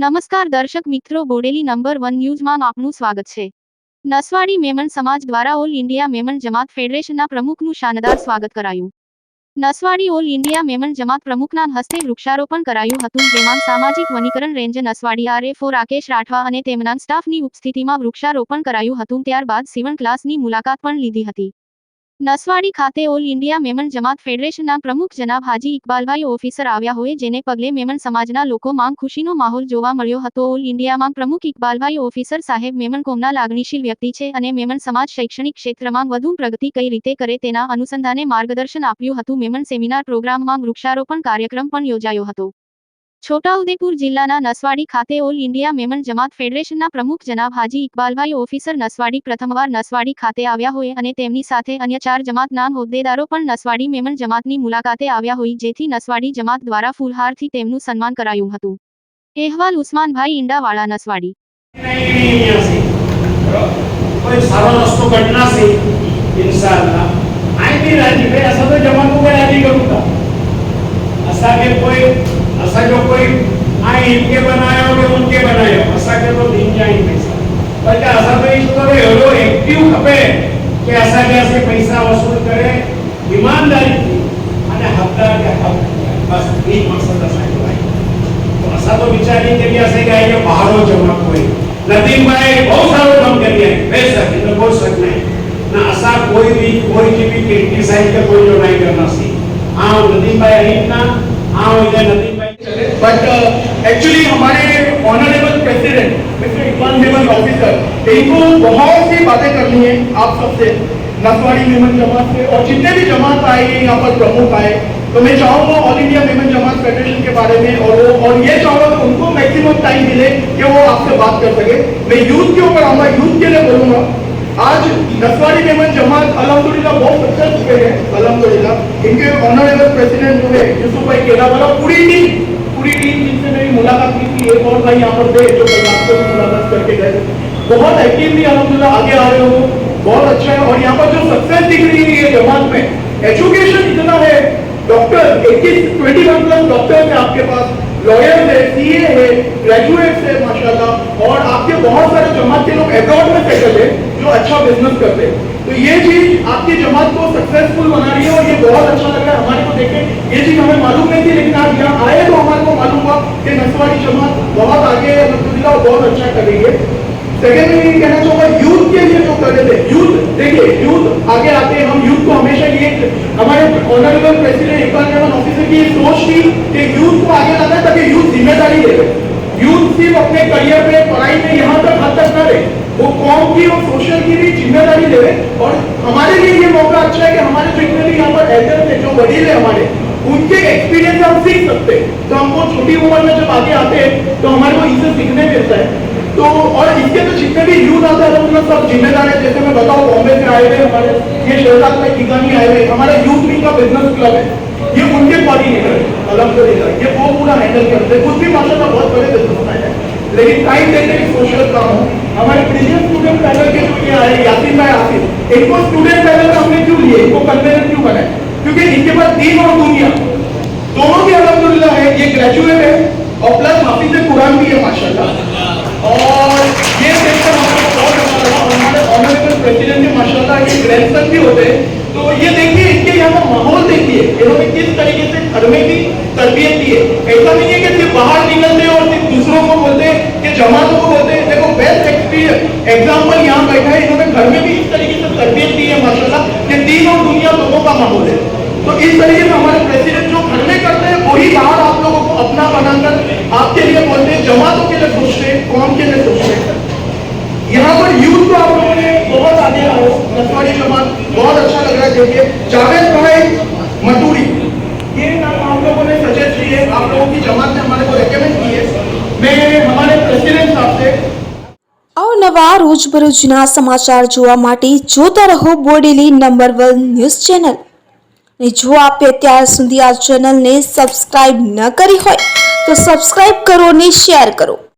નમસ્કાર દર્શક મિત્રો, બોડેલી નંબર 1 ન્યૂઝમાં આપનું સ્વાગત છે। નસવાડી મેમન સમાજ દ્વારા ઓલ ઇન્ડિયા મેમન જમાત ફેડરેશનના પ્રમુખનું શાનદાર સ્વાગત કરાયું। નસવાડી ઓલ ઇન્ડિયા મેમન જમાત પ્રમુખના હસ્તે વૃક્ષારોપણ કરાયું હતું, જેમાં સામાજિક વનીકરણ રેન્જ નસવાડી RFO રાકેશ રાઠવા અને તેમના સ્ટાફની ઉપસ્થિતિમાં વૃક્ષારોપણ કરાયું હતું। ત્યારબાદ સીવણ ક્લાસની મુલાકાત પણ લીધી હતી। નસવાડી ખાતે ઓલ ઇન્ડિયા મેમન જમાત ફેડરેશનના પ્રમુખ જનાબ હાજી ઇકબાલભાઈ ઓફિસર આવ્યા હોય, જેને પગલે મેમન સમાજના લોકોમાં ખુશીનો માહોલ જોવા મળ્યો હતો। ઓલ ઇન્ડિયામાં પ્રમુખ ઇકબાલભાઈ ઓફિસર સાહેબ મેમન કોમના લાગણીશીલ વ્યક્તિ છે અને મેમન સમાજ શૈક્ષણિક ક્ષેત્રમાં વધુ પ્રગતિ કઈ રીતે કરે તેના અનુસંધાને માર્ગદર્શન આપ્યું હતું। મેમન સેમિનાર પ્રોગ્રામમાં વૃક્ષારોપણ કાર્યક્રમ પણ યોજાયો હતો। છોટાઉદેપુર જિલ્લાના નસવાડી ખાતે ઓલ ઇન્ડિયા મેમન જમાત ફેડરેશનના પ્રમુખ જનાબ હાજી ઇકબાલભાઈ ઓફિસર નસવાડી પ્રથમવાર નસવાડી ખાતે આવ્યા હોય અને તેમની સાથે અન્ય 4 જમાતના હોદ્દેદારો પણ નસવાડી મેમન જમાતની મુલાકાતે આવ્યા હોય, જેથી નસવાડી જમાત દ્વારા ફૂલહારથી તેમનું સન્માન કરાયું હતું। અહેવાલ ઉસ્માનભાઈ ઈંડાવાળા, નસવાડી। कोई सारा रस्तो कटना से इंशाअल्लाह आई भी राजी पे ऐसा तो जमात को राजी करूंगा। ऐसा के कोई ऐसा जो कोई आई इनके बनाए हो उनके बनाए हो ऐसा के तो दिन जाए पैसा पर क्या ऐसा तो इसको तो एवढो एक्टिव खपे कि ऐसा के ऐसे पैसा वसूल करे ईमानदारी थी અને હકદાર કે હક બસ એક મકસદ અસાય ભાઈ। તો ऐसा तो विचारी के भी ऐसे गए कि बाहरों जमा कोई नदीम भाई बहुत सारो काम करिए बेशक इधर कोई शक नहीं ना ऐसा कोई भी क्रिटिसाइज का कोई जो नहीं करना सी। हाँ नदीम भाई आई ना हाँ इधर नदीम भाई बट एक्चुअली हमारे honourable president mister Iqbal Memon officer इनको बहुत सी बातें करनी है आप सबसे, नसवाड़ी मेमन जमात से और जितने भी जमात आए यहाँ पर प्रमुख आए, तो मैं चाहूँगा ऑल इंडिया मेमन जमात फेडरेशन के बारे में और ये चाहूँगा कि उनको मैक्सिमम टाइम मिले कि वो आपसे बात कर सके। मैं यूथ के ऊपर आऊँगा, यूथ के लिए बोलूँगा। आज नसवाड़ी मेमन जमात अल्हम्दुलिल्लाह बहुत सक्सेस हुए हैं अल्हम्दुलिल्लाह। इनके ऑनरेबल प्रेसिडेंट जो है यूसुफ भाई केलावाला, पूरी टीम जिनसे मेरी मुलाकात की थी, एक और भाई यहाँ पर थे जो कल से मुलाकात करके गए, बहुत एक्टिवली अल्हम्दुलिल्लाह आगे आ रहे हो, बहुत अच्छा है। और यहाँ पर जो सक्सेस दिख रही है ये जमात में, एजुकेशन इतना है, डॉक्टर 21 प्लस डॉक्टर है आपके पास, लॉयर है, सीए है, ग्रेजुएट है माशाल्लाह, और आपके बहुत सारे जमात के लोग एब्रॉड में सेटल है जो अच्छा बिजनेस करते हैं। तो ये चीज आपकी जमात को सक्सेसफुल बना रही है और ये बहुत अच्छा लग रहा है हमारे को देखे। ये चीज हमें मालूम नहीं थी, लेकिन आज यहाँ आए तो हमारे को मालूम हुआ कि नसवाड़ी जमात बहुत आगे है अल्हम्दुलिल्लाह और बहुत अच्छा कर रही है। सेकेंड में ये कहना चाहूंगा यूथ के लिए जो कर रहे थे, यूथ देखिए यूथ आगे आते हैं। हम यूथ को हमेशा ये हमारे honourable president Iqbal Memon officer की सोच थी कि यूथ को आगे लाना है ताकि यूथ जिम्मेदारी ले। यूथ सिर्फ अपने करियर में पढ़ाई में यहाँ तक हद तक न रहे, वो कौम की और सोशल की भी जिम्मेदारी ले। और हमारे लिए ये मौका अच्छा है कि हमारे जो इतने भी यहाँ पर एल्डर्स है, जो वडील है हमारे, उनके एक्सपीरियंस हम सीख सकते हैं। तो हमको छोटी उम्र में जब आगे आते हैं तो हमारे को इससे सीखने मिलता है। तो और इसके तो जितने भी यूथ आते हैं उनमें सब जिम्मेदार है। जैसे मैं बताऊँ, बॉम्बे से आए हुए हमारे ये शहजाद में ठिकानी आए हुए, हमारा यूथ विंग का बिजनेस क्लब है, ये उनके कोऑर्डिनेटर है अल्हम्दुलिल्लाह। ये वो पूरा हैंडल करते हैं, खुद भी माशाल्लाह बहुत बड़े बिजनेसमैन है, लेकिन टाइम देते हैं सोशल काम हो। हमारे प्रीवियस स्टूडेंट पैनल के जो ये आए यासीन भाई आसिफ, इनको स्टूडेंट पैनल में हमने क्यों लिए, इनको कन्वेनर क्यों बनाए, क्योंकि इनके पास दीन और दुनिया दोनों भी अल्हम्दुलिल्लाह है। ये ग्रेजुएट है और प्लस हाफिज कुरान भी है माशाल्लाह। और ये देखकर हमारे बहुत अच्छा लगा। और हमारे ऑनरेबल प्रेसिडेंट के माशाल्लाह ये ग्रैंडसन भी होते हैं। तो ये देखिए इनके यहाँ का माहौल देखिए, इन्होंने किस तरीके से घर में भी तरबियत दी है। ऐसा नहीं है कि सिर्फ बाहर निकलते और सिर्फ दूसरों को बोलते हैं कि जमातों को बोलते हैं। देखो बेस्ट एक्सपीरियंस एग्जाम्पल यहाँ बैठा है, इन्होंने घर में भी इस तरीके से तरबियत दी है माशाल्लाह कि दीन और दुनिया दोनों का माहौल है। तो इस तरीके से हमारे प्रेसिडेंट जो घर में करते हैं वही बाहर आप लोगों को अपना बनाकर आपके लिए बोलते हैं, जमातों के लिए सोचते हैं, कौम के लिए सोचते हैं। यहाँ पर यूथ को आप लोगों ने बहुत आगे आओ, नसवाड़ी जमात बहुत अच्छा लग रहा है। देखिए जावेद भाई मटूरी, ये नाम आप लोगों ने सजेस्ट किए, आप लोगों की जमात ने हमारे को रेकमेंड किए। मैं हमारे प्रेसिडेंट साहब से અવનવા રોજબરોજના સમાચાર જોવા માટે જોતા રહો બોડેલી નંબર 1 ન્યૂઝ ચેનલ। અને જો આપે અત્યાર સુધી આ ચેનલને સબસ્ક્રાઇબ ન કરી હોય તો સબસ્ક્રાઇબ કરો અને શેર કરો।